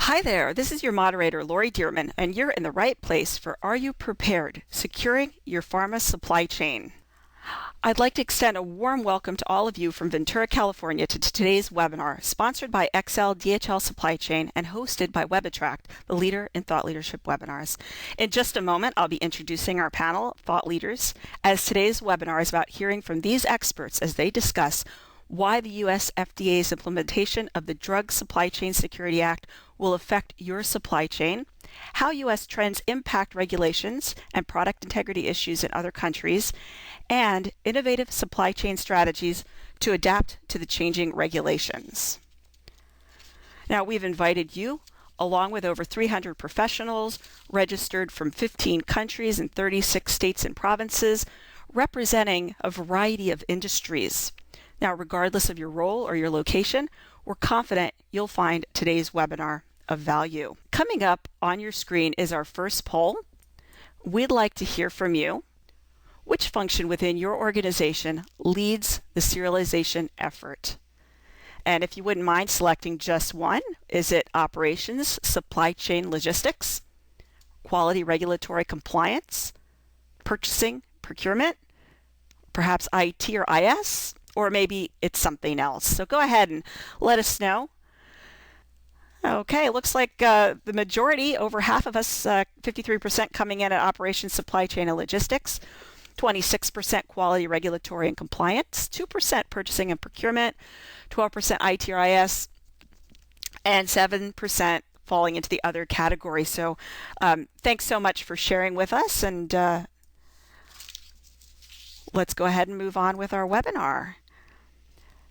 Hi there, this is your moderator, Lori Dearman, and you're in the right place for Are You Prepared? Securing Your Pharma Supply Chain. I'd like to extend a warm welcome to all of you from Ventura, California to today's webinar, sponsored by XL DHL Supply Chain and hosted by WebAttract, the leader in thought leadership webinars. In just a moment, I'll be introducing our panel of thought leaders, as today's webinar is about hearing from these experts as they discuss why the U.S. FDA's implementation of the Drug Supply Chain Security Act will affect your supply chain, how U.S. trends impact regulations and product integrity issues in other countries, and innovative supply chain strategies to adapt to the changing regulations. Now, we've invited you, along with over 300 professionals registered from 15 countries and 36 states and provinces, representing a variety of industries. Now, regardless of your role or your location, we're confident you'll find today's webinar of value. Coming up on your screen is our first poll. We'd like to hear from you. Which function within your organization leads the serialization effort? And if you wouldn't mind selecting just one, is it operations, supply chain logistics, quality regulatory compliance, purchasing, procurement, perhaps IT or IS? Or maybe it's something else. So go ahead and let us know. Okay, it looks like the majority, over half of us, 53% coming in at operations, supply chain, and logistics, 26% quality, regulatory, and compliance, 2% purchasing and procurement, 12% IT or IS, and 7% falling into the other category. So thanks so much for sharing with us, and let's go ahead and move on with our webinar.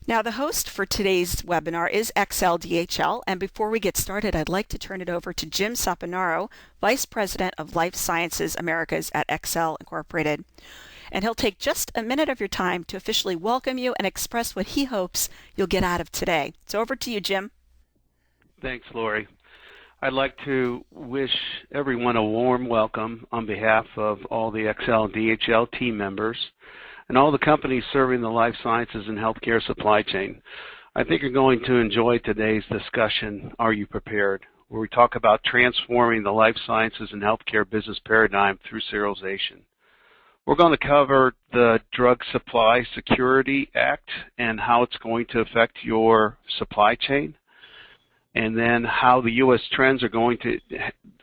Now, the host for today's webinar is XLDHL, and before we get started, I'd like to turn it over to Jim Saponaro, Vice President of Life Sciences Americas at XL Incorporated. And he'll take just a minute of your time to officially welcome you and express what he hopes you'll get out of today. So over to you, Jim. Thanks, Lori. I'd like to wish everyone a warm welcome on behalf of all the XLDHL team members and all the companies serving the life sciences and healthcare supply chain. I think you're going to enjoy today's discussion, Are You Prepared?, where we talk about transforming the life sciences and healthcare business paradigm through serialization. We're going to cover the Drug Supply Security Act and how it's going to affect your supply chain, and then how the U.S. trends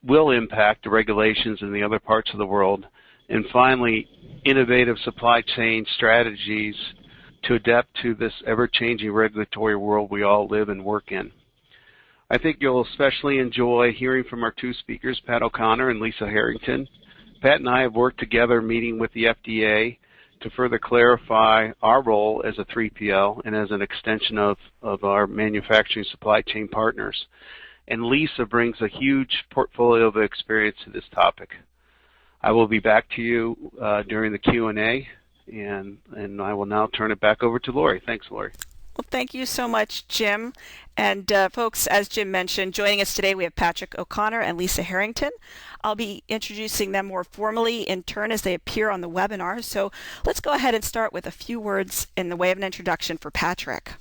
will impact the regulations in the other parts of the world. And finally, innovative supply chain strategies to adapt to this ever-changing regulatory world we all live and work in. I think you'll especially enjoy hearing from our two speakers, Pat O'Connor and Lisa Harrington. Pat and I have worked together meeting with the FDA to further clarify our role as a 3PL and as an extension of our manufacturing supply chain partners. And Lisa brings a huge portfolio of experience to this topic. I will be back to you during the Q&A, and I will now turn it back over to Lori. Thanks, Lori. Well, thank you so much, Jim. And folks, as Jim mentioned, joining us today we have Patrick O'Connor and Lisa Harrington. I'll be introducing them more formally in turn as they appear on the webinar. So let's go ahead and start with a few words in the way of an introduction for Patrick.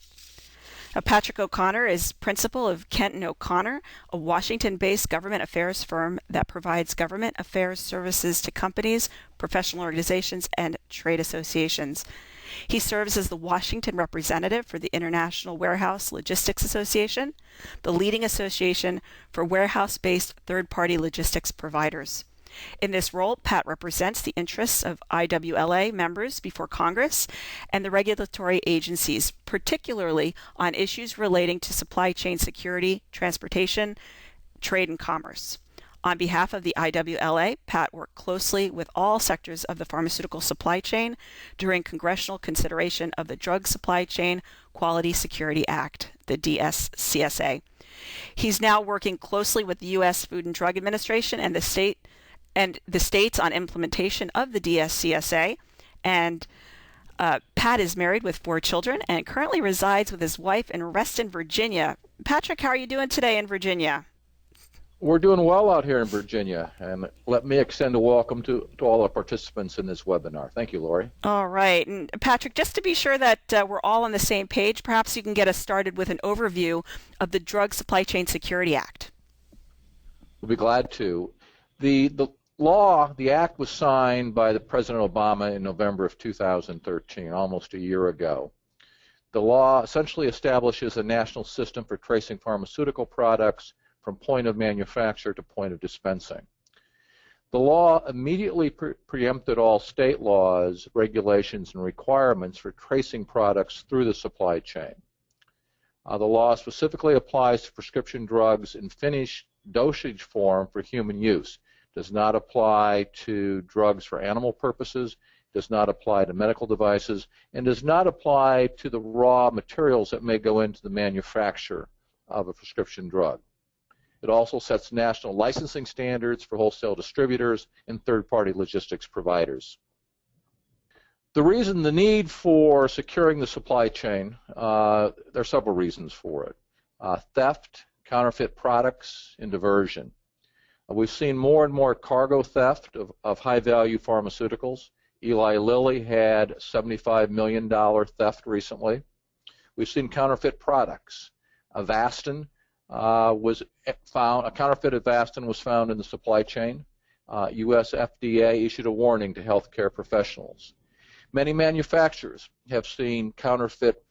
Now, Patrick O'Connor is principal of Kenton O'Connor, a Washington-based government affairs firm that provides government affairs services to companies, professional organizations, and trade associations. He serves as the Washington representative for the International Warehouse Logistics Association, the leading association for warehouse-based third-party logistics providers. In this role, Pat represents the interests of IWLA members before Congress and the regulatory agencies, particularly on issues relating to supply chain security, transportation, trade, and commerce. On behalf of the IWLA, Pat worked closely with all sectors of the pharmaceutical supply chain during congressional consideration of the Drug Supply Chain Quality Security Act, the DSCSA. He's now working closely with the U.S. Food and Drug Administration and the states on implementation of the DSCSA. And Pat is married with 4 children and currently resides with his wife in Reston, Virginia. Patrick, how are you doing today in Virginia? We're doing well out here in Virginia, and let me extend a welcome to all our participants in this webinar. Thank you, Lori. All right. And Patrick, just to be sure that we're all on the same page, perhaps you can get us started with an overview of the Drug Supply Chain Security Act. We'll be glad to. The act was signed by the President Obama in November of 2013, almost a year ago. The law essentially establishes a national system for tracing pharmaceutical products from point of manufacture to point of dispensing. The law immediately preempted all state laws, regulations, and requirements for tracing products through the supply chain. The law specifically applies to prescription drugs in finished dosage form for human use. Does not apply to drugs for animal purposes, does not apply to medical devices, and does not apply to the raw materials that may go into the manufacture of a prescription drug. It also sets national licensing standards for wholesale distributors and third-party logistics providers. The need for securing the supply chain, there are several reasons for it. Theft, counterfeit products, and diversion. We've seen more and more cargo theft of high-value pharmaceuticals. Eli Lilly had $75 million theft recently. We've seen counterfeit products. Avastin was found, a counterfeit Avastin was found in the supply chain. U.S. FDA issued a warning to healthcare professionals. Many manufacturers have seen counterfeit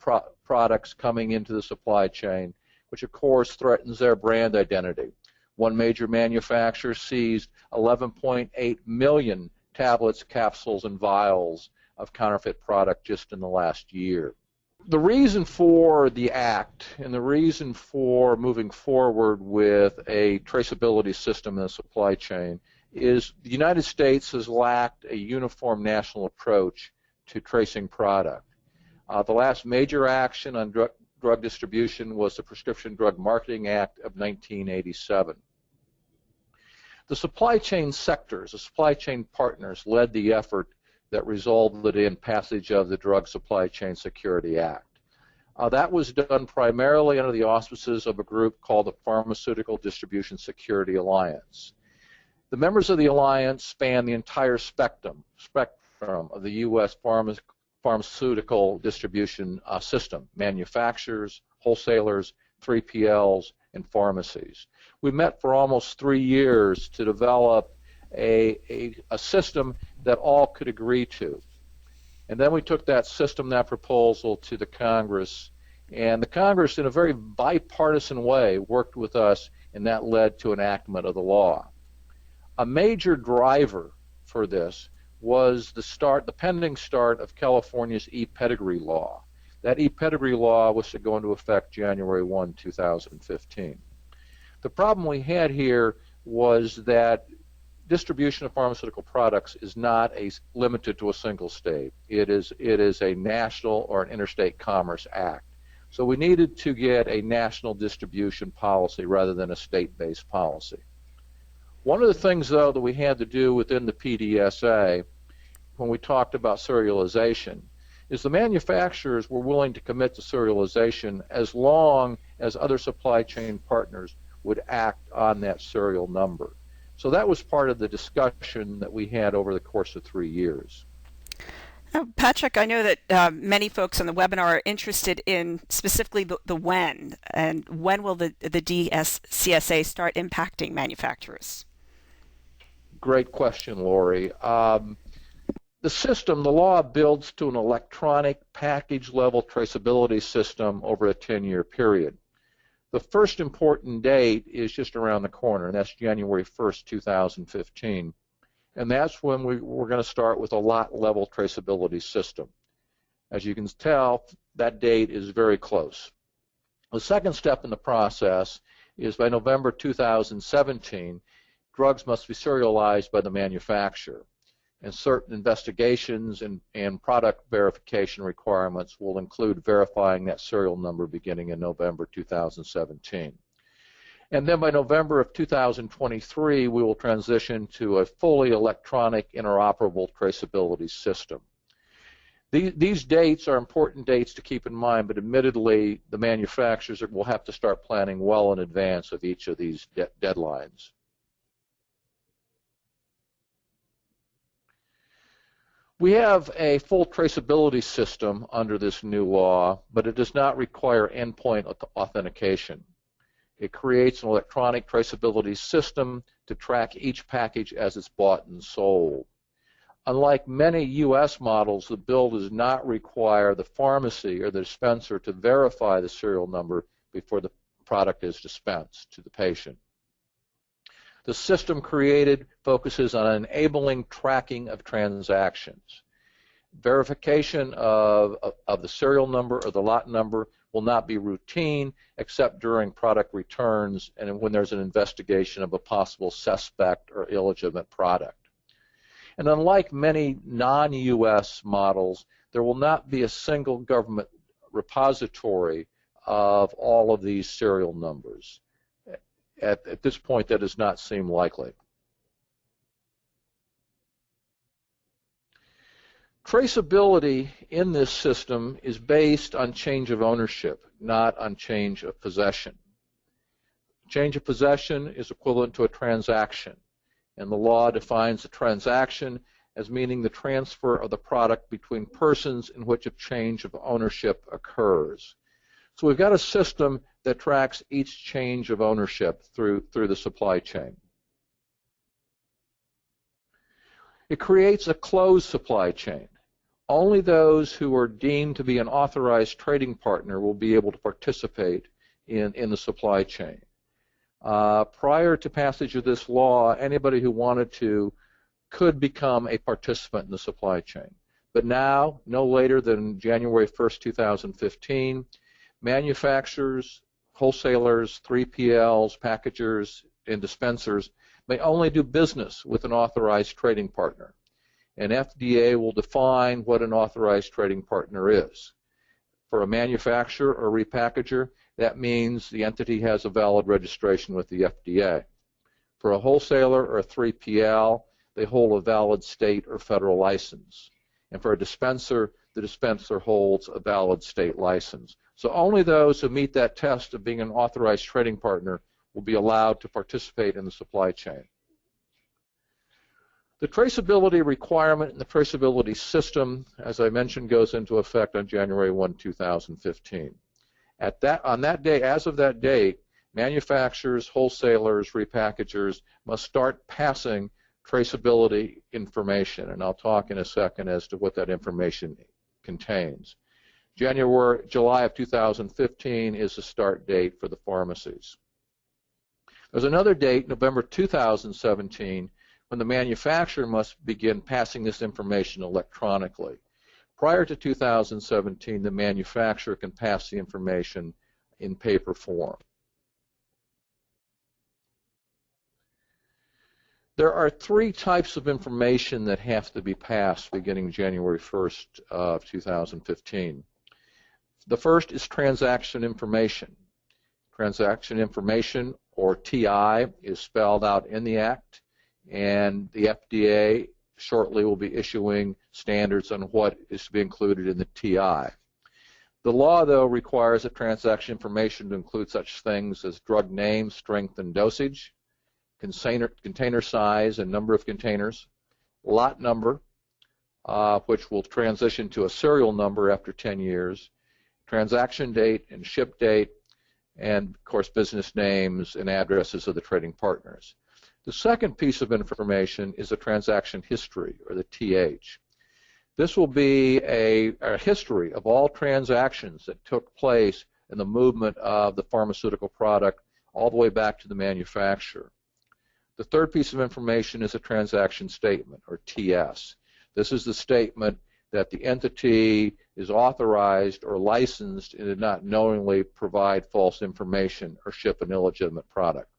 products coming into the supply chain, which of course threatens their brand identity. One major manufacturer seized 11.8 million tablets, capsules, and vials of counterfeit product just in the last year. The reason for the act and the reason for moving forward with a traceability system in the supply chain is the United States has lacked a uniform national approach to tracing product. The last major action on drug distribution was the Prescription Drug Marketing Act of 1987. The supply chain sectors, the supply chain partners, led the effort that resulted in passage of the Drug Supply Chain Security Act. That was done primarily under the auspices of a group called the Pharmaceutical Distribution Security Alliance. The members of the alliance span the entire spectrum of the U.S. pharmaceutical distribution system, manufacturers, wholesalers, 3PLs, and pharmacies. We met for almost 3 years to develop a system that all could agree to. And then we took that system, that proposal, to the Congress, and the Congress, in a very bipartisan way, worked with us, and that led to enactment of the law. A major driver for this was the pending start of California's e-pedigree law. That e-pedigree law was to go into effect January 1, 2015. The problem we had here was that distribution of pharmaceutical products is not limited to a single state. It is a national or an interstate commerce act. So we needed to get a national distribution policy rather than a state-based policy. One of the things, though, that we had to do within the PDSA when we talked about serialization is the manufacturers were willing to commit to serialization as long as other supply chain partners would act on that serial number. So that was part of the discussion that we had over the course of 3 years. Patrick, I know that many folks on the webinar are interested in specifically the when, and when will the DSCSA start impacting manufacturers? Great question, Lori. The system, the law, builds to an electronic package-level traceability system over a 10-year period. The first important date is just around the corner, and that's January 1st, 2015. And that's when we're going to start with a lot-level traceability system. As you can tell, that date is very close. The second step in the process is by November 2017, drugs must be serialized by the manufacturer. And certain investigations and product verification requirements will include verifying that serial number beginning in November 2017. And then by November of 2023, we will transition to a fully electronic interoperable traceability system. These dates are important dates to keep in mind, but admittedly, the manufacturers will have to start planning well in advance of each of these deadlines. We have a full traceability system under this new law, but it does not require endpoint authentication. It creates an electronic traceability system to track each package as it's bought and sold. Unlike many U.S. models, the bill does not require the pharmacy or the dispenser to verify the serial number before the product is dispensed to the patient. The system created focuses on enabling tracking of transactions. Verification of the serial number or the lot number will not be routine except during product returns and when there's an investigation of a possible suspect or illegitimate product. And unlike many non-U.S. models, there will not be a single government repository of all of these serial numbers. At this point, that does not seem likely. Traceability in this system is based on change of ownership, not on change of possession. Change of possession is equivalent to a transaction, and the law defines a transaction as meaning the transfer of the product between persons in which a change of ownership occurs. So we've got a system that tracks each change of ownership through the supply chain. It creates a closed supply chain. Only those who are deemed to be an authorized trading partner will be able to participate in the supply chain. Prior to passage of this law, anybody who wanted to could become a participant in the supply chain. But now, no later than January 1st, 2015, manufacturers, wholesalers, 3PLs, packagers, and dispensers may only do business with an authorized trading partner. And FDA will define what an authorized trading partner is. For a manufacturer or repackager, that means the entity has a valid registration with the FDA. For a wholesaler or a 3PL, they hold a valid state or federal license. And for a dispenser, the dispenser holds a valid state license. So only those who meet that test of being an authorized trading partner will be allowed to participate in the supply chain. The traceability requirement and the traceability system, as I mentioned, goes into effect on January 1, 2015. On that day, as of that date, manufacturers, wholesalers, repackagers must start passing traceability information, and I'll talk in a second as to what that information contains. July of 2015 is the start date for the pharmacies. There's another date, November 2017, when the manufacturer must begin passing this information electronically. Prior to 2017, the manufacturer can pass the information in paper form. There are three types of information that have to be passed beginning January 1st of 2015. The first is transaction information. Transaction information, or TI, is spelled out in the Act, and the FDA shortly will be issuing standards on what is to be included in the TI. The law, though, requires that transaction information to include such things as drug name, strength, and dosage, container size and number of containers, lot number, which will transition to a serial number after 10 years, transaction date and ship date, and, of course, business names and addresses of the trading partners. The second piece of information is a transaction history, or the TH. This will be a history of all transactions that took place in the movement of the pharmaceutical product all the way back to the manufacturer. The third piece of information is a transaction statement, or TS. This is the statement that the entity is authorized or licensed and did not knowingly provide false information or ship an illegitimate product.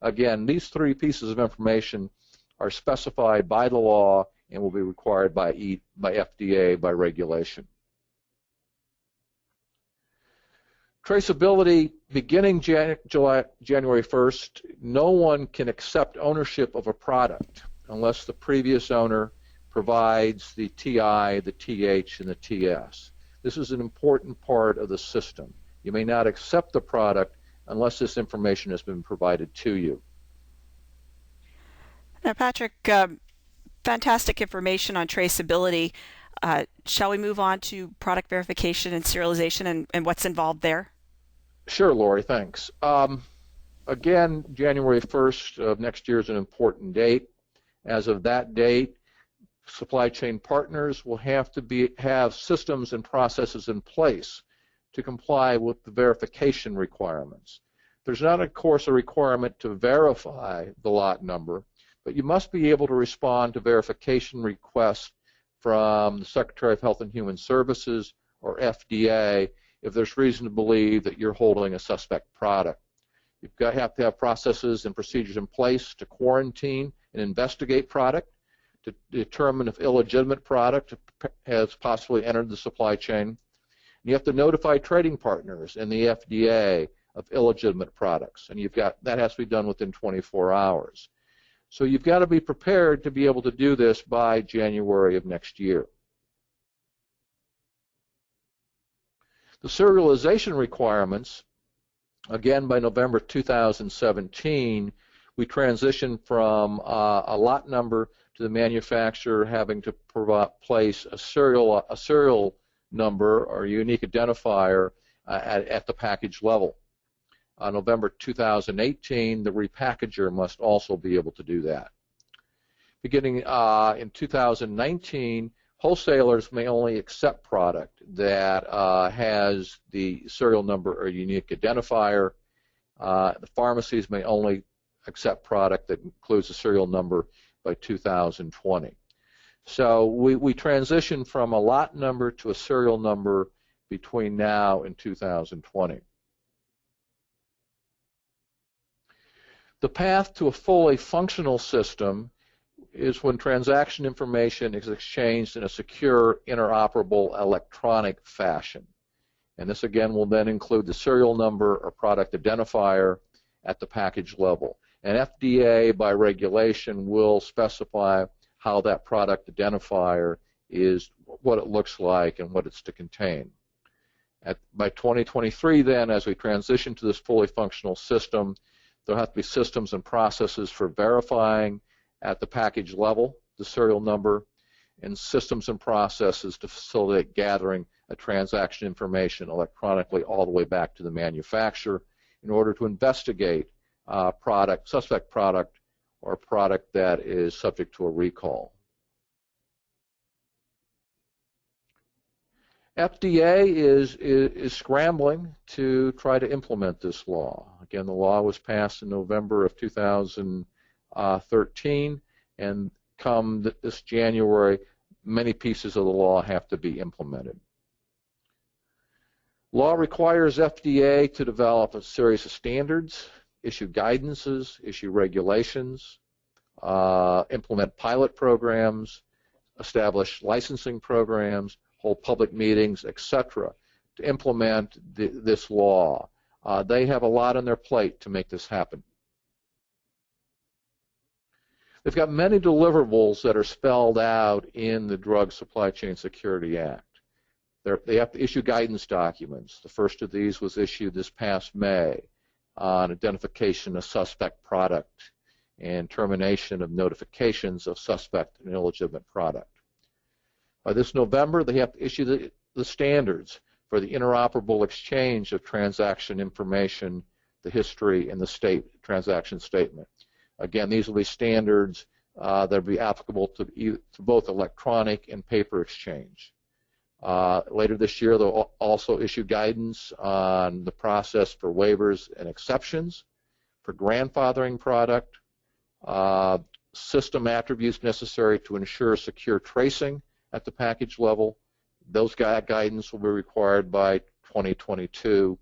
Again, these three pieces of information are specified by the law and will be required by FDA by regulation. Traceability, beginning January 1st, no one can accept ownership of a product unless the previous owner provides the TI, the TH, and the TS. This is an important part of the system. You may not accept the product unless this information has been provided to you. Now, Patrick, fantastic information on traceability. Shall we move on to product verification and serialization and what's involved there? Sure, Lori, thanks. again, January 1st of next year is an important date. As of that date, supply chain partners will have to have systems and processes in place to comply with the verification requirements. There's not, of course, a requirement to verify the lot number, but you must be able to respond to verification requests from the Secretary of Health and Human Services or FDA if there's reason to believe that you're holding a suspect product. You have to have processes and procedures in place to quarantine and investigate product, to determine if illegitimate product has possibly entered the supply chain. You have to notify trading partners and the FDA of illegitimate products, and that has to be done within 24 hours. So you've got to be prepared to be able to do this by January of next year. The serialization requirements, again, by November 2017, we transitioned from a lot number to the manufacturer having to place a serial number or unique identifier at the package level. November 2018, the repackager must also be able to do that. Beginning in 2019, wholesalers may only accept product that has the serial number or unique identifier. The pharmacies may only accept product that includes a serial number by 2020. So we transitioned from a lot number to a serial number between now and 2020. The path to a fully functional system is when transaction information is exchanged in a secure, interoperable, electronic fashion. And this again will then include the serial number or product identifier at the package level. And FDA, by regulation, will specify how that product identifier is, what it looks like, and what it's to contain. By 2023, then, as we transition to this fully functional system, there'll have to be systems and processes for verifying at the package level the serial number, and systems and processes to facilitate gathering a transaction information electronically all the way back to the manufacturer in order to investigate suspect product, or product that is subject to a recall. FDA is scrambling to try to implement this law. Again, the law was passed in November of 2013, and come this January, many pieces of the law have to be implemented. Law requires FDA to develop a series of standards, issue guidances, issue regulations, implement pilot programs, establish licensing programs, hold public meetings, etc., to implement this law. They have a lot on their plate to make this happen. They've got many deliverables that are spelled out in the Drug Supply Chain Security Act. They have to issue guidance documents. The first of these was issued this past May on identification of suspect product and termination of notifications of suspect and illegitimate product. By this November, they have to issue the standards for the interoperable exchange of transaction information, the history, and the transaction statement. Again, these will be standards that will be applicable to both electronic and paper exchange. Later this year, they'll also issue guidance on the process for waivers and exceptions, for grandfathering product, system attributes necessary to ensure secure tracing at the package level. Those guidance will be required by 2022,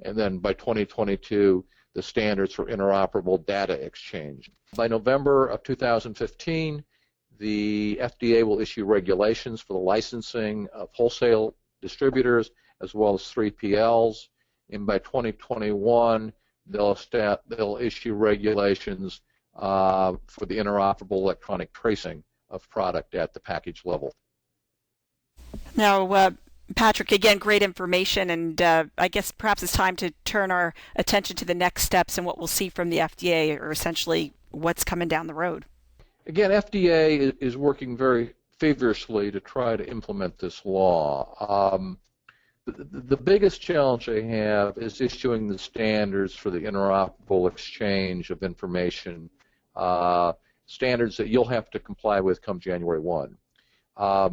and then by 2022, the standards for interoperable data exchange. By November of 2015, the FDA will issue regulations for the licensing of wholesale distributors as well as 3PLs, and by 2021, they'll issue regulations for the interoperable electronic tracing of product at the package level. Now, Patrick, again, great information, and I guess perhaps it's time to turn our attention to the next steps and what we'll see from the FDA, or essentially what's coming down the road. Again, FDA is working very feverishly to try to implement this law. the biggest challenge they have is issuing the standards for the interoperable exchange of information, standards that you'll have to comply with come January 1.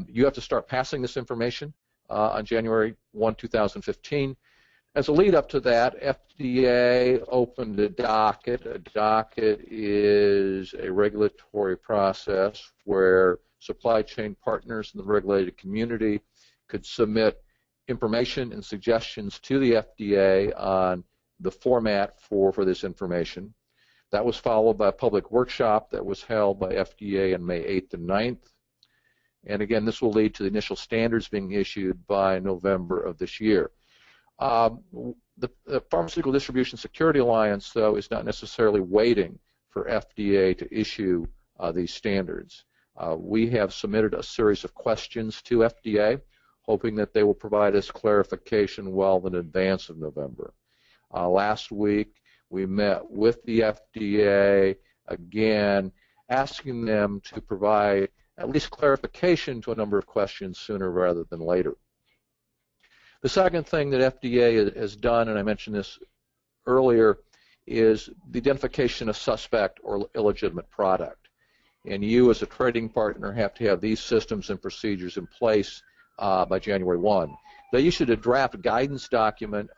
You have to start passing this information on January 1, 2015. As a lead up to that, FDA opened a docket. A docket is a regulatory process where supply chain partners in the regulated community could submit information and suggestions to the FDA on the format for this information. That was followed by a public workshop that was held by FDA on May 8th and 9th. And again, this will lead to the initial standards being issued by November of this year. The Pharmaceutical Distribution Security Alliance, though, is not necessarily waiting for FDA to issue these standards. We have submitted a series of questions to FDA, hoping that they will provide us clarification well in advance of November. Last week, we met with the FDA, again, asking them to provide at least clarification to a number of questions sooner rather than later. The second thing that FDA has done, and I mentioned this earlier, is the identification of suspect or illegitimate product. And you as a trading partner have to have these systems and procedures in place by January 1. They issued a draft guidance document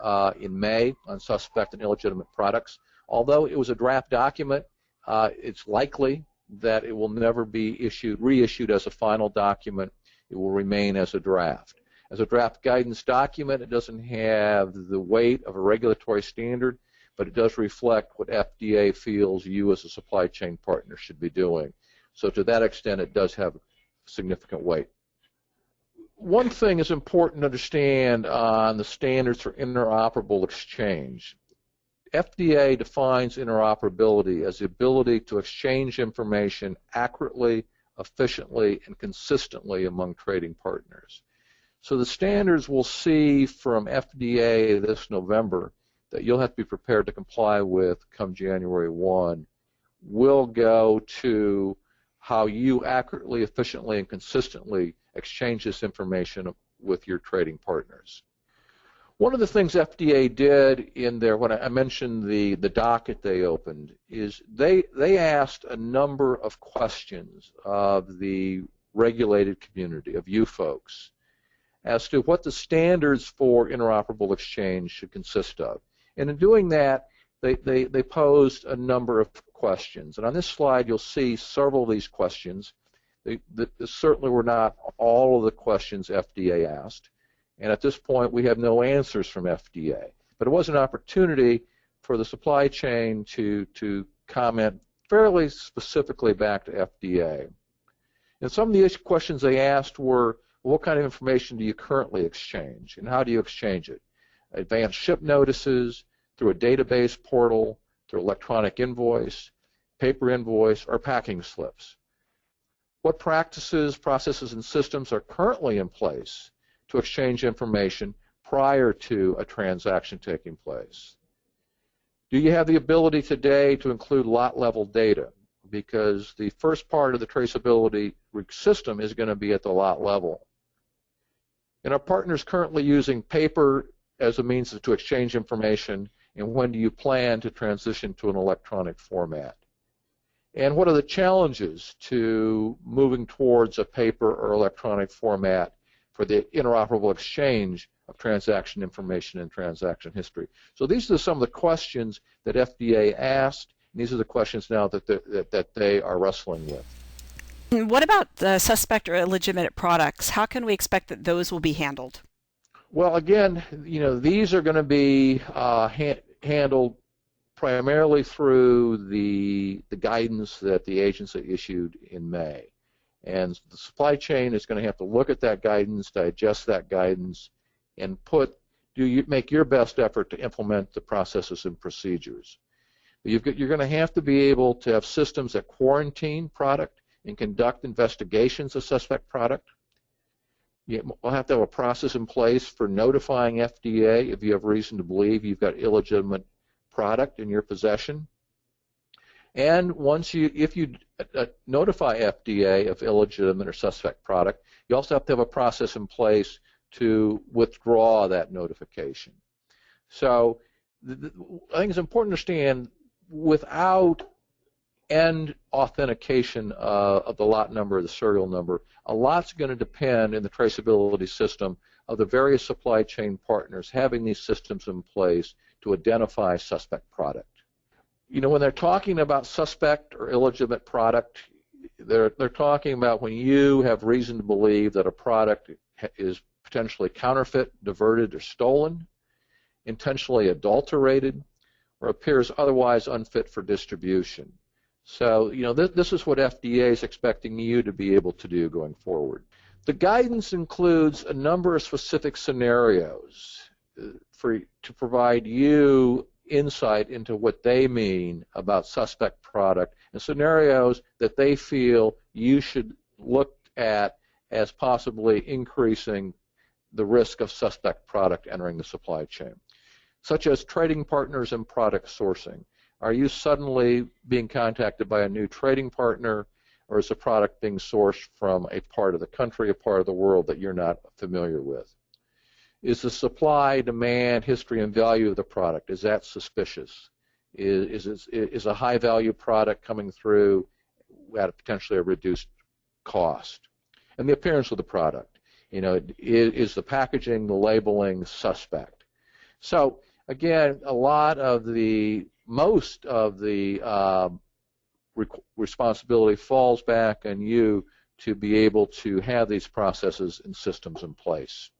in May on suspect and illegitimate products. Although it was a draft document, it's likely that it will never be reissued as a final document. It will remain as a draft. As a draft guidance document, it doesn't have the weight of a regulatory standard, but it does reflect what FDA feels you as a supply chain partner should be doing. So to that extent, it does have significant weight. One thing is important to understand on the standards for interoperable exchange. FDA defines interoperability as the ability to exchange information accurately, efficiently, and consistently among trading partners. So the standards we'll see from FDA this November that you'll have to be prepared to comply with come January 1 will go to how you accurately, efficiently, and consistently exchange this information with your trading partners. One of the things FDA did in their, when I mentioned the docket they opened, is they asked a number of questions of the regulated community, of you folks, as to what the standards for interoperable exchange should consist of. And in doing that, they posed a number of questions. And on this slide, you'll see several of these questions. They certainly were not all of the questions FDA asked. And at this point, we have no answers from FDA. But it was an opportunity for the supply chain to comment fairly specifically back to FDA. And some of the questions they asked were, what kind of information do you currently exchange, and how do you exchange it? Advanced ship notices, through a database portal, through electronic invoice, paper invoice, or packing slips. What practices, processes, and systems are currently in place to exchange information prior to a transaction taking place? Do you have the ability today to include lot-level data? Because the first part of the traceability system is going to be at the lot level. And are partners currently using paper as a means to exchange information, and when do you plan to transition to an electronic format? And what are the challenges to moving towards a paper or electronic format for the interoperable exchange of transaction information and transaction history? So these are some of the questions that FDA asked, and these are the questions now that they are wrestling with. And what about the suspect or illegitimate products? How can we expect that those will be handled? Well, again, these are going to be handled primarily through the guidance that the agency issued in May. And the supply chain is going to have to look at that guidance, digest that guidance, and make your best effort to implement the processes and procedures. You're going to have to be able to have systems that quarantine product and conduct investigations of suspect product. We'll have to have a process in place for notifying FDA if you have reason to believe you've got illegitimate product in your possession. And if you notify FDA of illegitimate or suspect product, you also have to have a process in place to withdraw that notification. So I think it's important to understand, without end authentication of the lot number, the serial number, a lot's going to depend in the traceability system of the various supply chain partners having these systems in place to identify suspect product. You know, when they're talking about suspect or illegitimate product, they're talking about when you have reason to believe that a product is potentially counterfeit, diverted, or stolen, intentionally adulterated, or appears otherwise unfit for distribution. So, you know, this is what FDA is expecting you to be able to do going forward. The guidance includes a number of specific scenarios to provide you insight into what they mean about suspect product, and scenarios that they feel you should look at as possibly increasing the risk of suspect product entering the supply chain, such as trading partners and product sourcing. Are you suddenly being contacted by a new trading partner, or is the product being sourced from a part of the country, a part of the world that you're not familiar with? Is the supply, demand, history, and value of the product, is that suspicious? Is a high-value product coming through at potentially a reduced cost? And the appearance of the product. You know, is the packaging, the labeling suspect? So, again, most of the responsibility falls back on you to be able to have these processes and systems in place.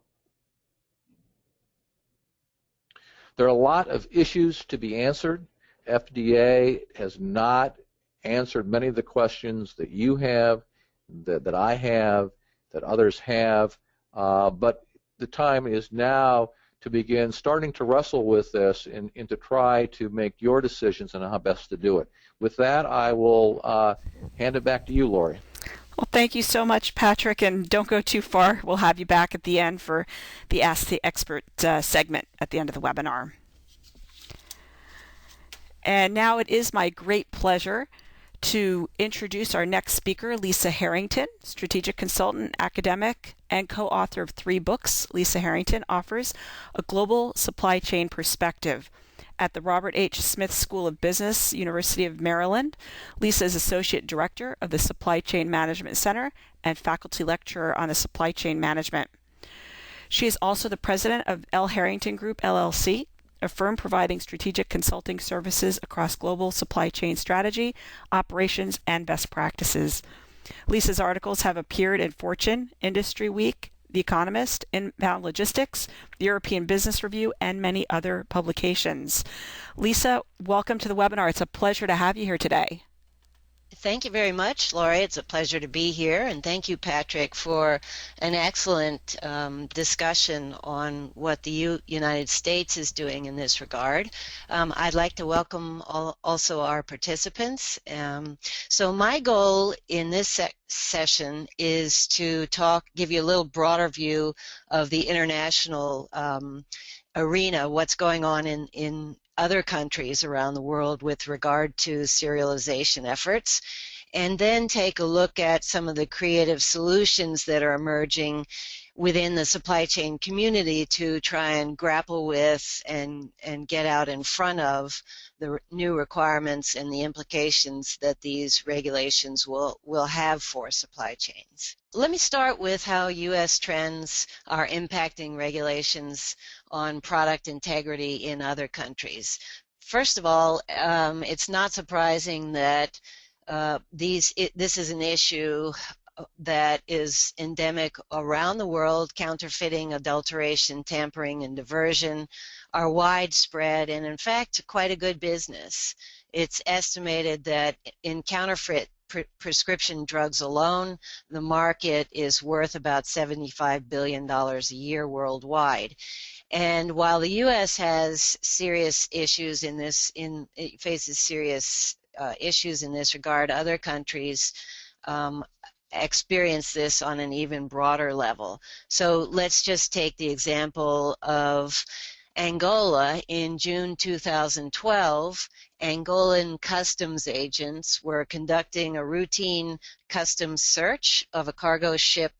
There are a lot of issues to be answered. FDA has not answered many of the questions that you have, that I have, that others have, but the time is now to begin starting to wrestle with this and to try to make your decisions on how best to do it. With that, I will hand it back to you, Lori. Well, thank you so much, Patrick, and don't go too far. We'll have you back at the end for the Ask the Expert segment at the end of the webinar. And now it is my great pleasure to introduce our next speaker, Lisa Harrington, strategic consultant, academic, and co-author of 3 books. Lisa Harrington offers a global supply chain perspective at the Robert H. Smith School of Business, University of Maryland. Lisa is Associate Director of the Supply Chain Management Center and Faculty Lecturer on Supply Chain Management. She is also the President of L. Harrington Group, LLC, a firm providing strategic consulting services across global supply chain strategy, operations, and best practices. Lisa's articles have appeared in Fortune, Industry Week, The Economist, Inbound Logistics, the European Business Review, and many other publications. Lisa, welcome to the webinar. It's a pleasure to have you here today. Thank you very much, Lori. It's a pleasure to be here, and thank you, Patrick, for an excellent discussion on what the United States is doing in this regard. I'd like to welcome also our participants. So my goal in this session is to give you a little broader view of the international arena, what's going on in other countries around the world with regard to serialization efforts, and then take a look at some of the creative solutions that are emerging within the supply chain community to try and grapple with and get out in front of the new requirements and the implications that these regulations will have for supply chains. Let me start with how U.S. trends are impacting regulations on product integrity in other countries. First of all, it's not surprising that this is an issue that is endemic around the world. Counterfeiting, adulteration, tampering, and diversion are widespread and, in fact, quite a good business. It's estimated that in counterfeit prescription drugs alone, the market is worth about $75 billion a year worldwide. And while the U.S. has serious issues in this, faces serious issues in this regard, other countries experience this on an even broader level. So let's just take the example of Angola. In June 2012, Angolan customs agents were conducting a routine customs search of a cargo ship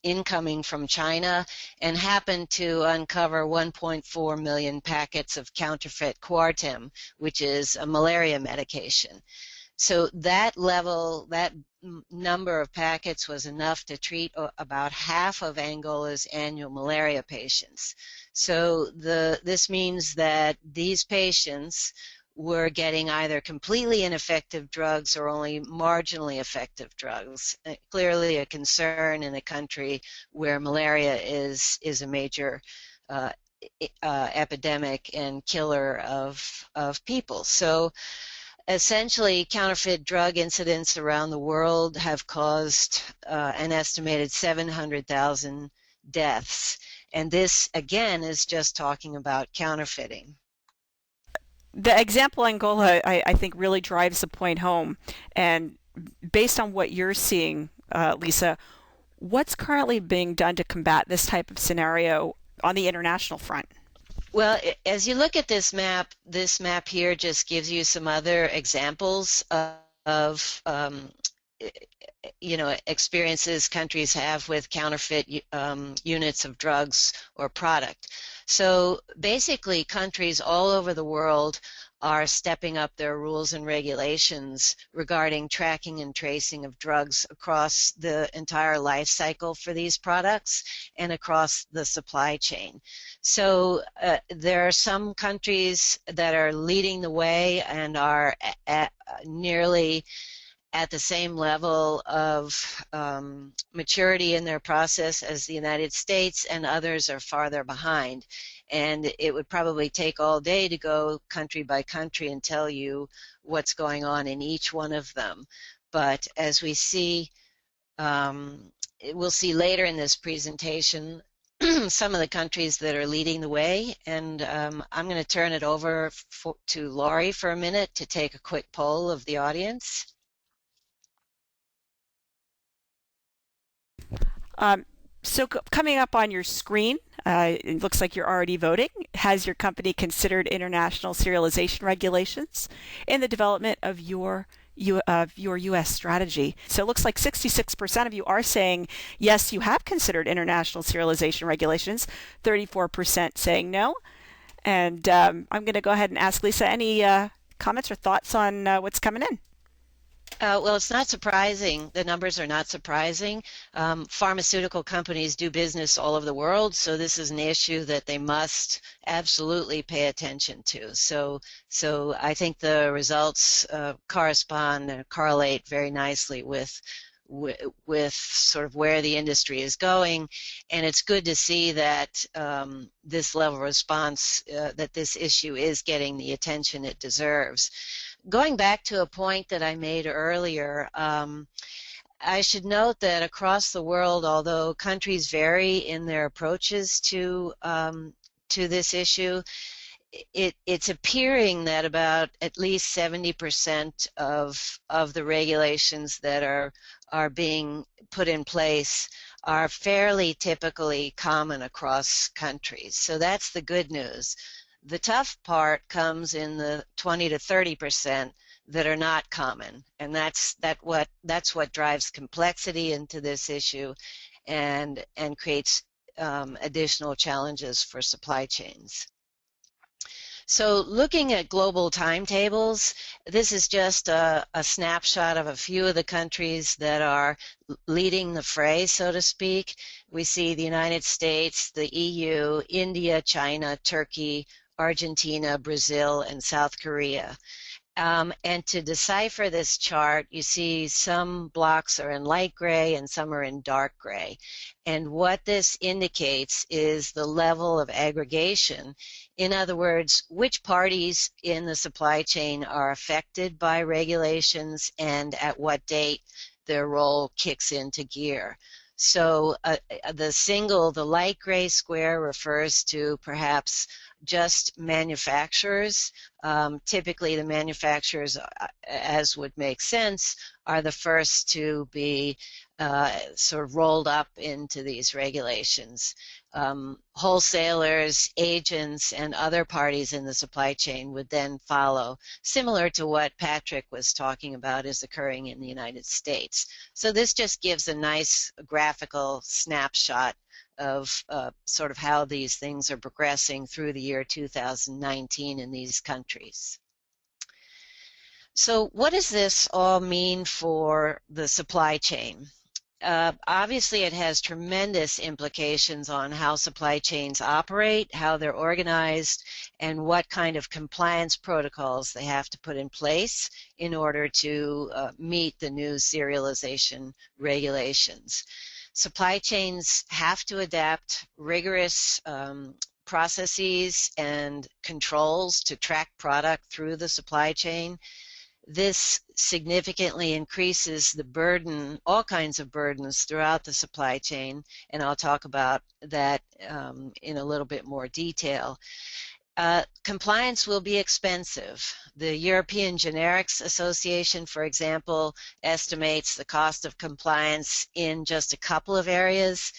incoming from China and happened to uncover 1.4 million packets of counterfeit Coartem, which is a malaria medication. So that level, that number of packets was enough to treat about half of Angola's annual malaria patients. So this means that these patients were getting either completely ineffective drugs or only marginally effective drugs. Clearly a concern in a country where malaria is a major epidemic and killer of people. So essentially, counterfeit drug incidents around the world have caused an estimated 700,000 deaths. And this, again, is just talking about counterfeiting. The example Angola, I think, really drives the point home. And based on what you're seeing, Lisa, what's currently being done to combat this type of scenario on the international front? Well, as you look at this map here just gives you some other examples of experiences countries have with counterfeit units of drugs or product. So basically, countries all over the world are stepping up their rules and regulations regarding tracking and tracing of drugs across the entire life cycle for these products and across the supply chain. So there are some countries that are leading the way and are nearly at the same level of maturity in their process as the United States, and others are farther behind. And it would probably take all day to go country by country and tell you what's going on in each one of them. But as we see, we'll see later in this presentation, some of the countries that are leading the way, and I'm going to turn it over to Laurie for a minute to take a quick poll of the audience. So coming up on your screen, it looks like you're already voting. Has your company considered international serialization regulations in the development of your U.S. strategy? So it looks like 66% of you are saying, yes, you have considered international serialization regulations, 34% saying no. And I'm going to go ahead and ask Lisa, any comments or thoughts on what's coming in? Well, it's not surprising. The numbers are not surprising. Pharmaceutical companies do business all over the world, so this is an issue that they must absolutely pay attention to. So I think the results correlate very nicely with sort of where the industry is going, and it's good to see that this level of response, that this issue is getting the attention it deserves. Going back to a point that I made earlier, I should note that across the world, although countries vary in their approaches to this issue, it's appearing that about at least 70% of the regulations that are being put in place are fairly typically common across countries. So that's the good news. The tough part comes in the 20 to 30% that are not common, and that's what drives complexity into this issue, and creates additional challenges for supply chains. So looking at global timetables, this is just a snapshot of a few of the countries that are leading the fray, so to speak. We see the United States, the EU, India, China, Turkey, Argentina, Brazil, and South Korea. And to decipher this chart, you see some blocks are in light gray and some are in dark gray. And what this indicates is the level of aggregation. In other words, which parties in the supply chain are affected by regulations and at what date their role kicks into gear. So the light gray square refers to perhaps just manufacturers. Typically the manufacturers, as would make sense, are the first to be sort of rolled up into these regulations. wholesalers, agents, and other parties in the supply chain would then follow, similar to what Patrick was talking about is occurring in the United States. So this just gives a nice graphical snapshot of sort of how these things are progressing through the year 2019 in these countries. So what does this all mean for the supply chain? Obviously, it has tremendous implications on how supply chains operate, how they're organized, and what kind of compliance protocols they have to put in place in order to meet the new serialization regulations. Supply chains have to adapt rigorous processes and controls to track product through the supply chain. This significantly increases the burden, all kinds of burdens throughout the supply chain, and I'll talk about that in a little bit more detail. Compliance will be expensive. The European Generics Association, for example, estimates the cost of compliance in just a couple of areas.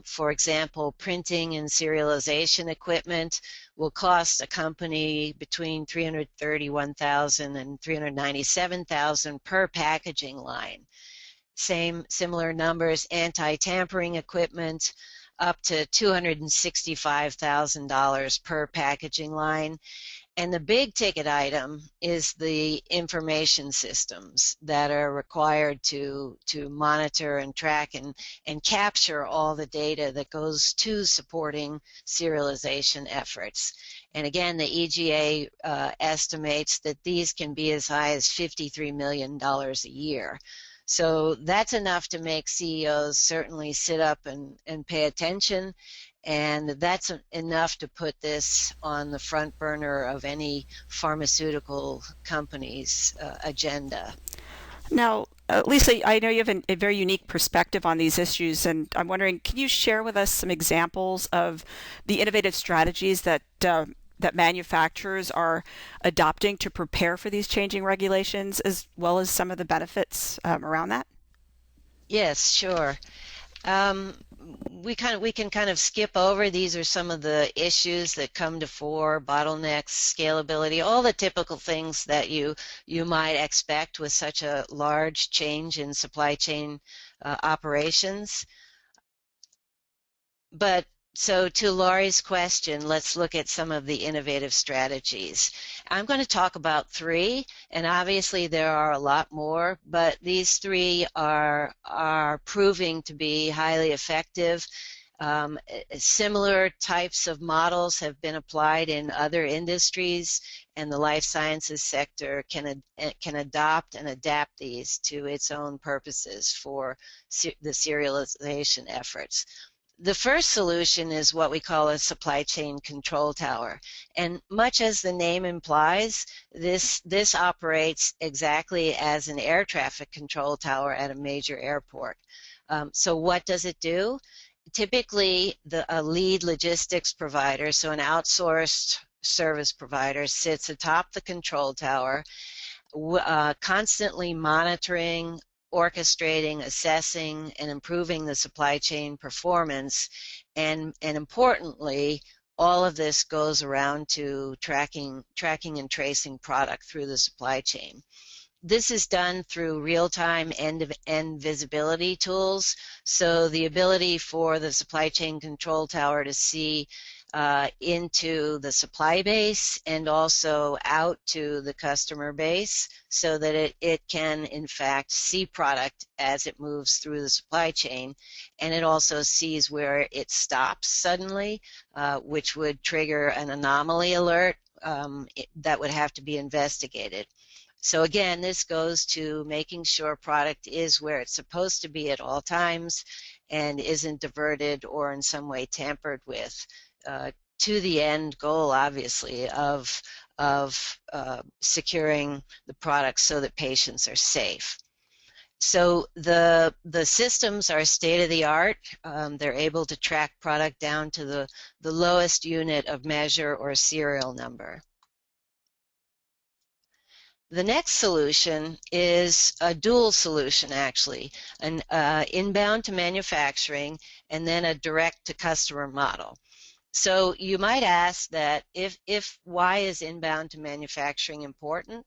For example, printing and serialization equipment will cost a company between $331,000 and $397,000 per packaging line. Similar numbers, anti-tampering equipment, up to $265,000 per packaging line. And the big ticket item is the information systems that are required to monitor and track and capture all the data that goes to supporting serialization efforts. And again, the EGA estimates that these can be as high as $53 million a year. So that's enough to make CEOs certainly sit up and pay attention. And that's enough to put this on the front burner of any pharmaceutical company's agenda. Now, Lisa, I know you have a very unique perspective on these issues, and I'm wondering, can you share with us some examples of the innovative strategies that manufacturers are adopting to prepare for these changing regulations, as well as some of the benefits around that? Yes, sure. We can kind of skip over. These are some of the issues that come to fore: bottlenecks, scalability, all the typical things that you might expect with such a large change in supply chain operations. But so to Laurie's question, let's look at some of the innovative strategies. I'm going to talk about three, and obviously there are a lot more, but these three are proving to be highly effective. Similar types of models have been applied in other industries, and the life sciences sector can adopt and adapt these to its own purposes for the serialization efforts. The first solution is what we call a supply chain control tower, and much as the name implies, this operates exactly as an air traffic control tower at a major airport. So what does it do? Typically, a lead logistics provider, so an outsourced service provider, sits atop the control tower, constantly monitoring, orchestrating, assessing, and improving the supply chain performance, and importantly, all of this goes around to tracking and tracing product through the supply chain. This is done through real-time end-to-end visibility tools, so the ability for the supply chain control tower to see into the supply base and also out to the customer base, so that it can in fact see product as it moves through the supply chain, and it also sees where it stops suddenly, which would trigger an anomaly alert that would have to be investigated. So again, this goes to making sure product is where it's supposed to be at all times and isn't diverted or in some way tampered with, to the end goal, obviously, of securing the product so that patients are safe. So the systems are state-of-the-art. They're able to track product down to the lowest unit of measure or serial number. The next solution is a dual solution, actually, an inbound to manufacturing and then a direct to customer model. So you might ask that if why is inbound to manufacturing important?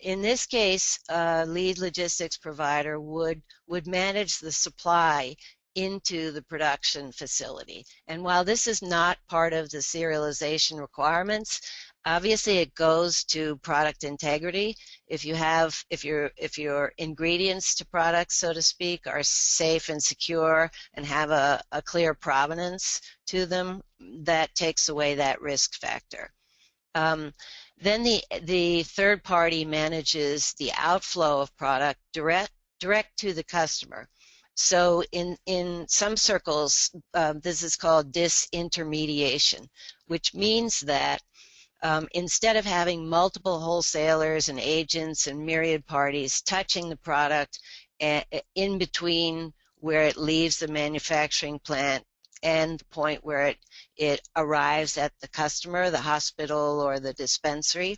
In this case, a lead logistics provider would manage the supply into the production facility. And while this is not part of the serialization requirements, obviously it goes to product integrity. If your ingredients to products, so to speak, are safe and secure and have a clear provenance to them, that takes away that risk factor. Then the third party manages the outflow of product direct to the customer. So in some circles, this is called disintermediation, which means that instead of having multiple wholesalers and agents and myriad parties touching the product in between where it leaves the manufacturing plant and the point where it arrives at the customer, the hospital or the dispensary.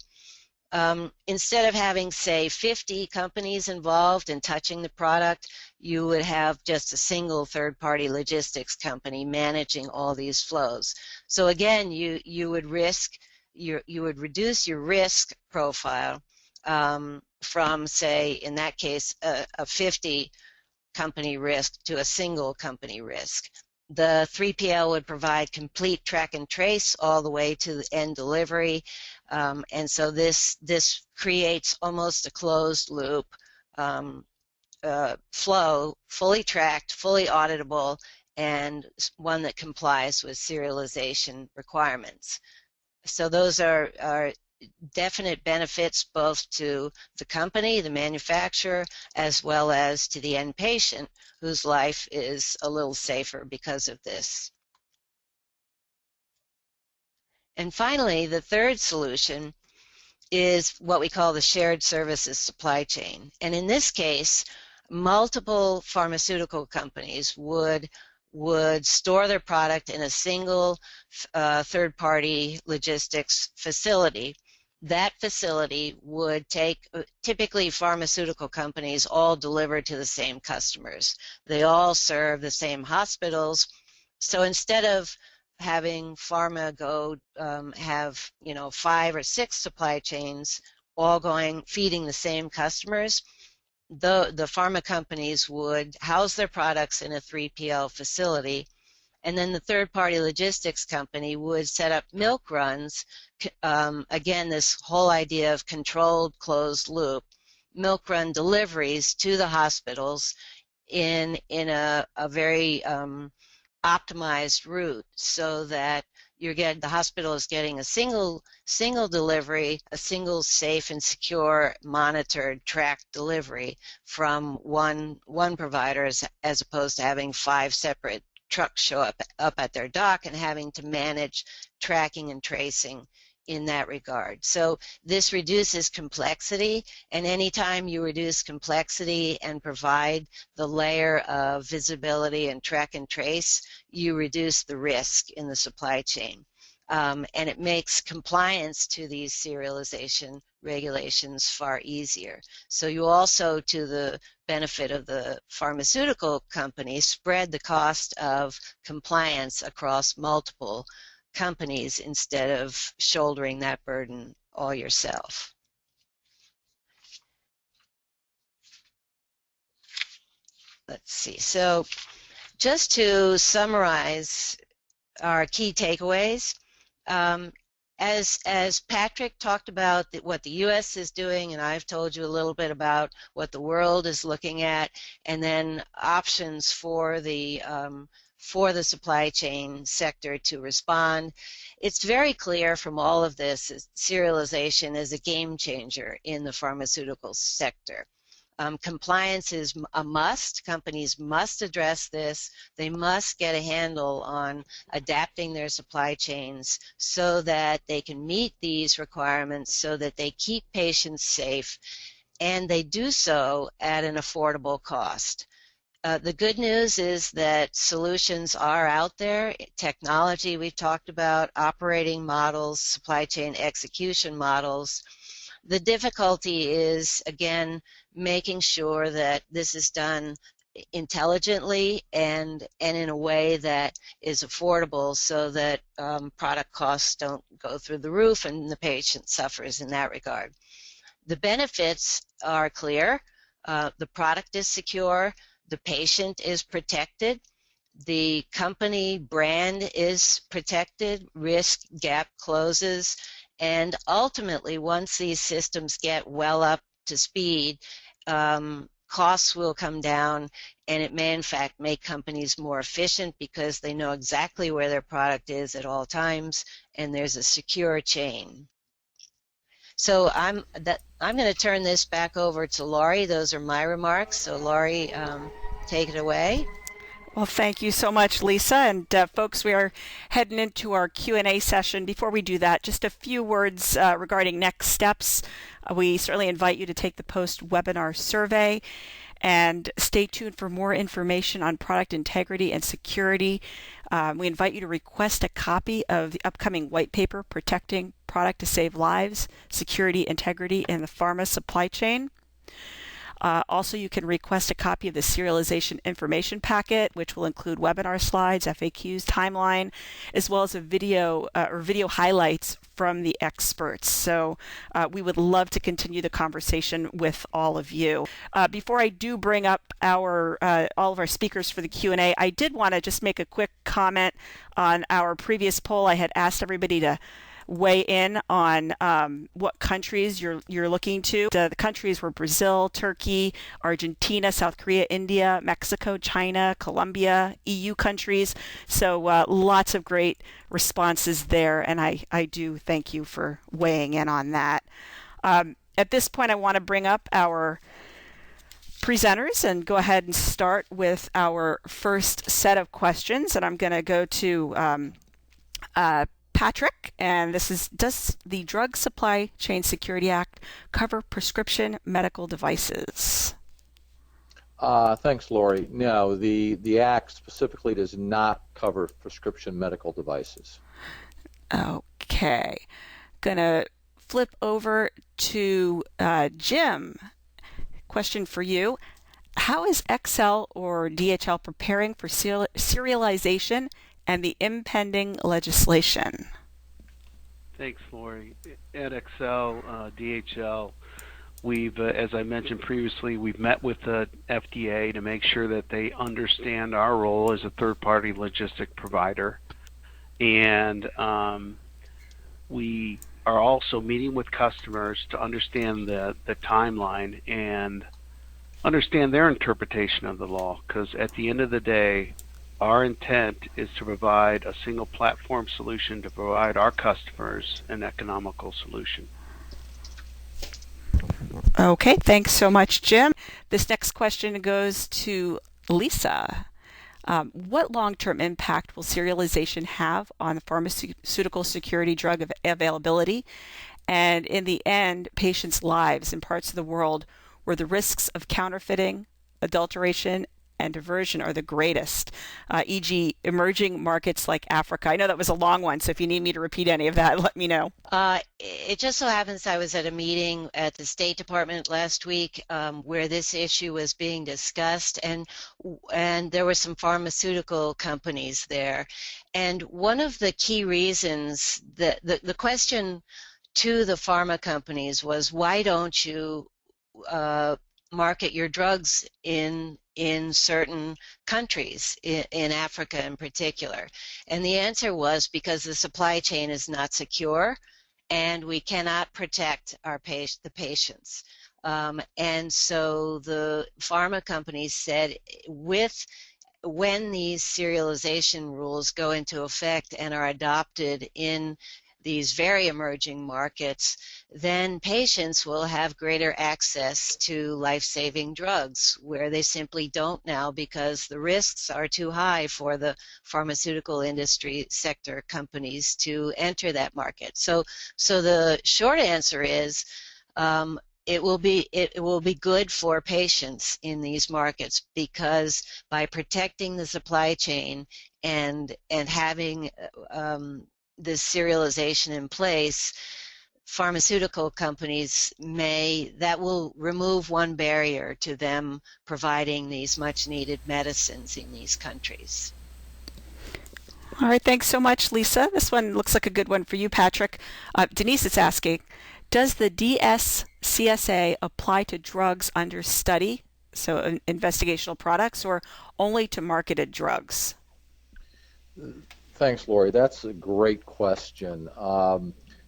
Instead of having, say, 50 companies involved in touching the product, you would have just a single third-party logistics company managing all these flows. So again, you would reduce your risk profile from, say, in that case, a 50 company risk to a single company risk. The 3PL would provide complete track and trace all the way to the end delivery, and so this creates almost a closed loop flow, fully tracked, fully auditable, and one that complies with serialization requirements. So those are definite benefits both to the company, the manufacturer, as well as to the end patient, whose life is a little safer because of this. And finally, the third solution is what we call the shared services supply chain. And in this case, multiple pharmaceutical companies would store their product in a single third-party logistics facility. That facility would take, typically pharmaceutical companies all deliver to the same customers. They all serve the same hospitals. So instead of having pharma go have 5 or 6 supply chains all feeding the same customers, the pharma companies would house their products in a 3PL facility, and then the third-party logistics company would set up milk runs. Again, this whole idea of controlled closed loop, milk run deliveries to the hospitals in a very optimized route, so that the hospital is getting a single delivery, a single safe and secure, monitored, tracked delivery from one provider, as opposed to having 5 separate trucks show up at their dock and having to manage tracking and tracing in that regard. So this reduces complexity, and anytime you reduce complexity and provide the layer of visibility and track and trace, you reduce the risk in the supply chain. And it makes compliance to these serialization regulations far easier. So you also, to the benefit of the pharmaceutical company, spread the cost of compliance across multiple companies instead of shouldering that burden all yourself. Let's see. So just to summarize our key takeaways, as Patrick talked about what the U.S. is doing, and I've told you a little bit about what the world is looking at, and then options for the supply chain sector to respond, it's very clear from all of this that serialization is a game changer in the pharmaceutical sector. Compliance is a must. Companies must address this. They must get a handle on adapting their supply chains so that they can meet these requirements, so that they keep patients safe, and they do so at an affordable cost. The good news is that solutions are out there. Technology we've talked about, operating models, supply chain execution models. The difficulty is, again, making sure that this is done intelligently and in a way that is affordable so that product costs don't go through the roof and the patient suffers in that regard. The benefits are clear. The product is secure, the patient is protected, the company brand is protected, risk gap closes, and ultimately, once these systems get well up to speed, costs will come down, and it may in fact make companies more efficient because they know exactly where their product is at all times, and there's a secure chain. So I'm going to turn this back over to Laurie. Those are my remarks. So Laurie, take it away. Well, thank you so much, Lisa. And folks, we are heading into our Q&A session. Before we do that, just a few words regarding next steps. We certainly invite you to take the post-webinar survey and stay tuned for more information on product integrity and security. We invite you to request a copy of the upcoming white paper, Protecting Product to Save Lives, Security, Integrity in the Pharma Supply Chain. Also, you can request a copy of the serialization information packet, which will include webinar slides, FAQs, timeline, as well as a video or video highlights from the experts. So we would love to continue the conversation with all of you. Before I do bring up our all of our speakers for the Q&A, I did want to just make a quick comment on our previous poll. I had asked everybody to weigh in on what countries you're looking to. The countries were Brazil, Turkey, Argentina, South Korea, India, Mexico, China, Colombia, EU countries. So lots of great responses there, and I do thank you for weighing in on that. At this point, I want to bring up our presenters and go ahead and start with our first set of questions. And I'm going to go to Patrick, and this is, does the Drug Supply Chain Security Act cover prescription medical devices? Thanks, Laurie. No, the Act specifically does not cover prescription medical devices. Okay. Gonna flip over to Jim. Question for you. How is XL or DHL preparing for serialization and the impending legislation? Thanks, Lori. At XL, DHL, we've, as I mentioned previously, we've met with the FDA to make sure that they understand our role as a third-party logistic provider. And we are also meeting with customers to understand the timeline and understand their interpretation of the law, because at the end of the day, our intent is to provide a single platform solution to provide our customers an economical solution. Okay, thanks so much, Jim. This next question goes to Lisa. What long-term impact will serialization have on the pharmaceutical security drug availability and, in the end, patients' lives in parts of the world where the risks of counterfeiting, adulteration, and diversion are the greatest, e.g. emerging markets like Africa? I know that was a long one, so if you need me to repeat any of that, let me know. It just so happens I was at a meeting at the State Department last week where this issue was being discussed, and there were some pharmaceutical companies there. And one of the key reasons that the question to the pharma companies was, why don't you market your drugs in certain countries, in Africa in particular? And the answer was because the supply chain is not secure and we cannot protect the patients. And so the pharma companies said, when these serialization rules go into effect and are adopted in these very emerging markets, then patients will have greater access to life-saving drugs where they simply don't now because the risks are too high for the pharmaceutical industry sector companies to enter that market. So the short answer is it will be good for patients in these markets, because by protecting the supply chain and having this serialization in place, pharmaceutical companies that will remove one barrier to them providing these much needed medicines in these countries. All right, thanks so much, Lisa. This one looks like a good one for you, Patrick. Denise is asking, does the DSCSA apply to drugs under study, so investigational products, or only to marketed drugs? Thanks, Lori. That's a great question.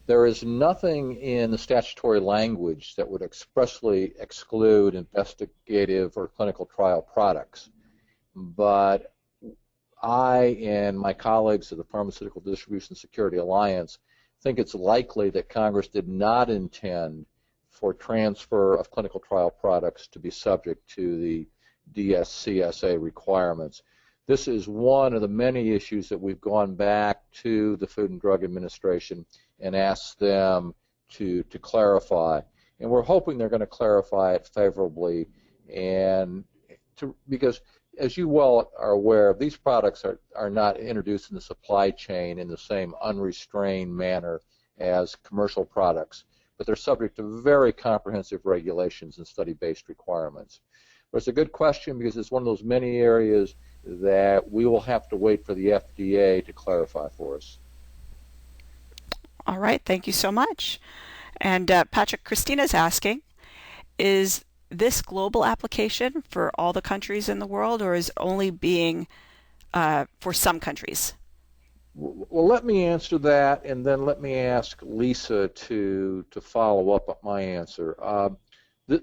There is nothing in the statutory language that would expressly exclude investigative or clinical trial products. But I and my colleagues at the Pharmaceutical Distribution Security Alliance think it's likely that Congress did not intend for transfer of clinical trial products to be subject to the DSCSA requirements. This is one of the many issues that we've gone back to the Food and Drug Administration and asked them to clarify. And we're hoping they're going to clarify it favorably, and because as you well are aware, these products are not introduced in the supply chain in the same unrestrained manner as commercial products, but they're subject to very comprehensive regulations and study-based requirements. But it's a good question because it's one of those many areas that we will have to wait for the FDA to clarify for us. All right, thank you so much. And Patrick, Christina's asking, is this global application for all the countries in the world, or is only being for some countries? Well, let me answer that, and then let me ask Lisa to follow up on my answer.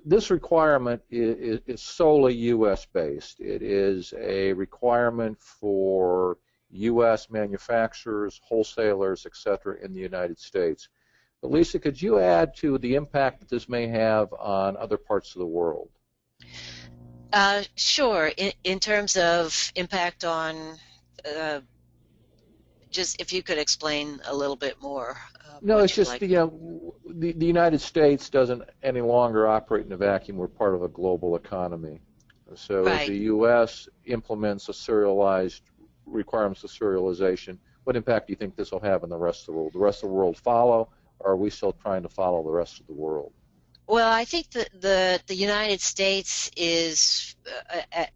This requirement is solely U.S.-based. It is a requirement for U.S. manufacturers, wholesalers, etc. in the United States. But Lisa, could you add to the impact that this may have on other parts of the world? Sure. In terms of impact on, just if you could explain a little bit more. No, it's just the United States doesn't any longer operate in a vacuum. We're part of a global economy. So Right. as the U.S. implements requirements of serialization, what impact do you think this will have on the rest of the world? The rest of the world follow, or are we still trying to follow the rest of the world? Well, I think that the United States is,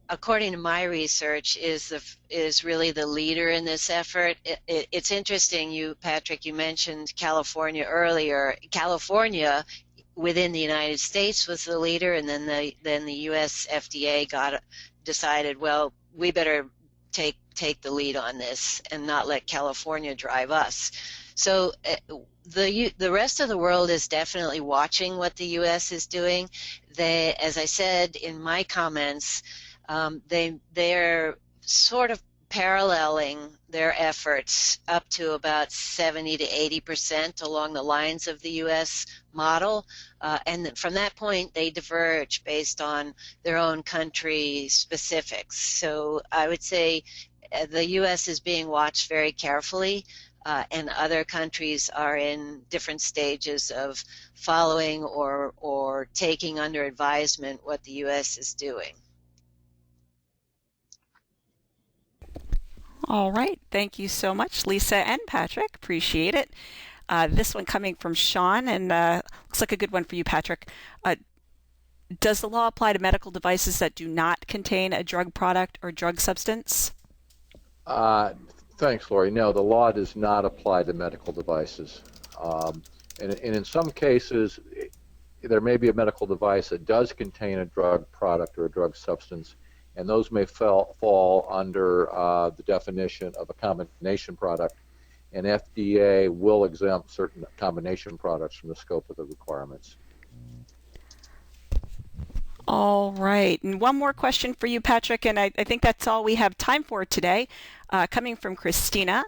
according to my research, is really the leader in this effort. It's interesting, Patrick, you mentioned California earlier. California, within the United States, was the leader, and then the U.S. FDA decided, well, we better take the lead on this and not let California drive us. So the rest of the world is definitely watching what the U.S. is doing. They, as I said in my comments, they're sort of paralleling their efforts up to about 70 to 80% along the lines of the U.S. model, and from that point they diverge based on their own country specifics. So I would say the U.S. is being watched very carefully. And other countries are in different stages of following or taking under advisement what the U.S. is doing. All right, thank you so much, Lisa and Patrick. Appreciate it. This one coming from Sean, and looks like a good one for you, Patrick. Does the law apply to medical devices that do not contain a drug product or drug substance? Thanks, Lori. No, the law does not apply to medical devices. And in some cases, there may be a medical device that does contain a drug product or a drug substance, and those may fall under the definition of a combination product, and FDA will exempt certain combination products from the scope of the requirements. All right, and one more question for you, Patrick, and I think that's all we have time for today. Coming from Christina,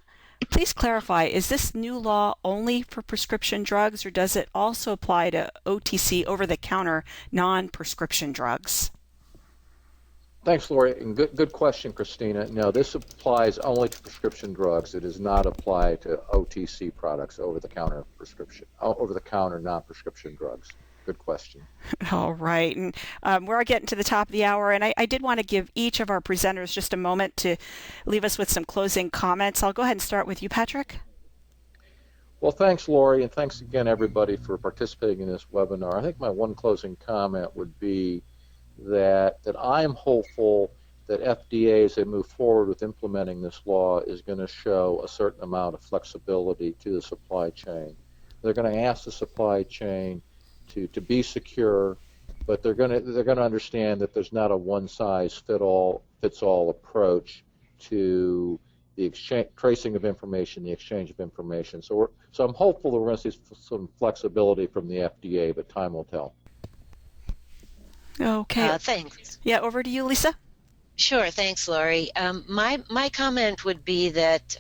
please clarify, is this new law only for prescription drugs, or does it also apply to OTC, over-the-counter, non-prescription drugs? Thanks, Lori, and good question, Christina. No, this applies only to prescription drugs. It does not apply to OTC products, over-the-counter non-prescription drugs. Good question. All right, and we're getting to the top of the hour, and I did want to give each of our presenters just a moment to leave us with some closing comments. I'll go ahead and start with you, Patrick. Well, thanks, Lori, and thanks again, everybody, for participating in this webinar. I think my one closing comment would be that I'm hopeful that FDA, as they move forward with implementing this law, is going to show a certain amount of flexibility to the supply chain. They're going to ask the supply chain to be secure, but they're going to understand that there's not a one-size-fits-all approach to the tracing of information, the exchange of information. So I'm hopeful that we're going to see some flexibility from the FDA, but time will tell. Okay. Thanks. Yeah, over to you, Lisa. Sure. Thanks, Lori. My comment would be that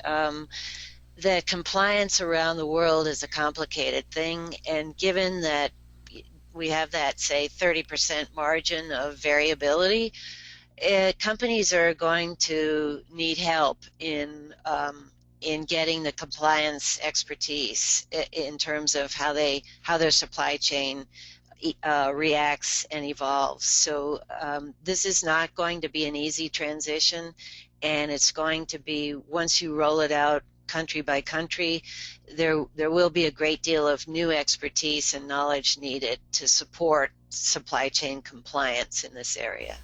that compliance around the world is a complicated thing, and given that we have that, say, 30% margin of variability, companies are going to need help in getting the compliance expertise in terms of how their supply chain reacts and evolves. So this is not going to be an easy transition, and it's going to be, once you roll it out country by country, there will be a great deal of new expertise and knowledge needed to support supply chain compliance in this area.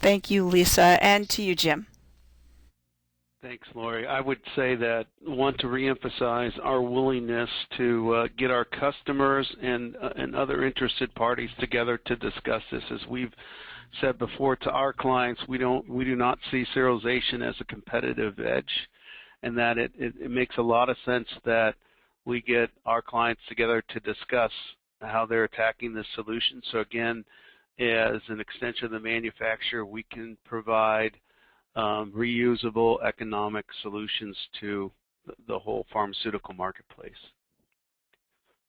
Thank you, Lisa. And to you, Jim. Thanks, Lori. I would say that I want to reemphasize our willingness to get our customers and other interested parties together to discuss this. As we've said before to our clients, we do not see serialization as a competitive edge, and that it makes a lot of sense that we get our clients together to discuss how they're attacking this solution. So again, as an extension of the manufacturer, we can provide reusable economic solutions to the whole pharmaceutical marketplace.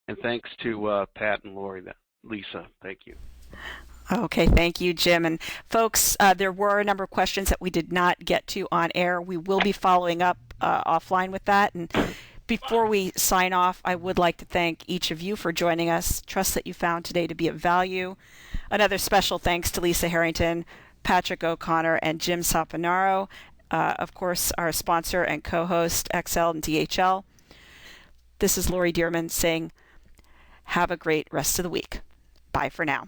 And thanks to Pat and Lori, Lisa, thank you. Okay, thank you, Jim. And folks, there were a number of questions that we did not get to on air. We will be following up offline with that. And before we sign off, I would like to thank each of you for joining us. Trust that you found today to be of value. Another special thanks to Lisa Harrington, Patrick O'Connor, and Jim Saponaro, of course, our sponsor and co-host, XL and DHL. This is Lori Dearman saying, have a great rest of the week. Bye for now.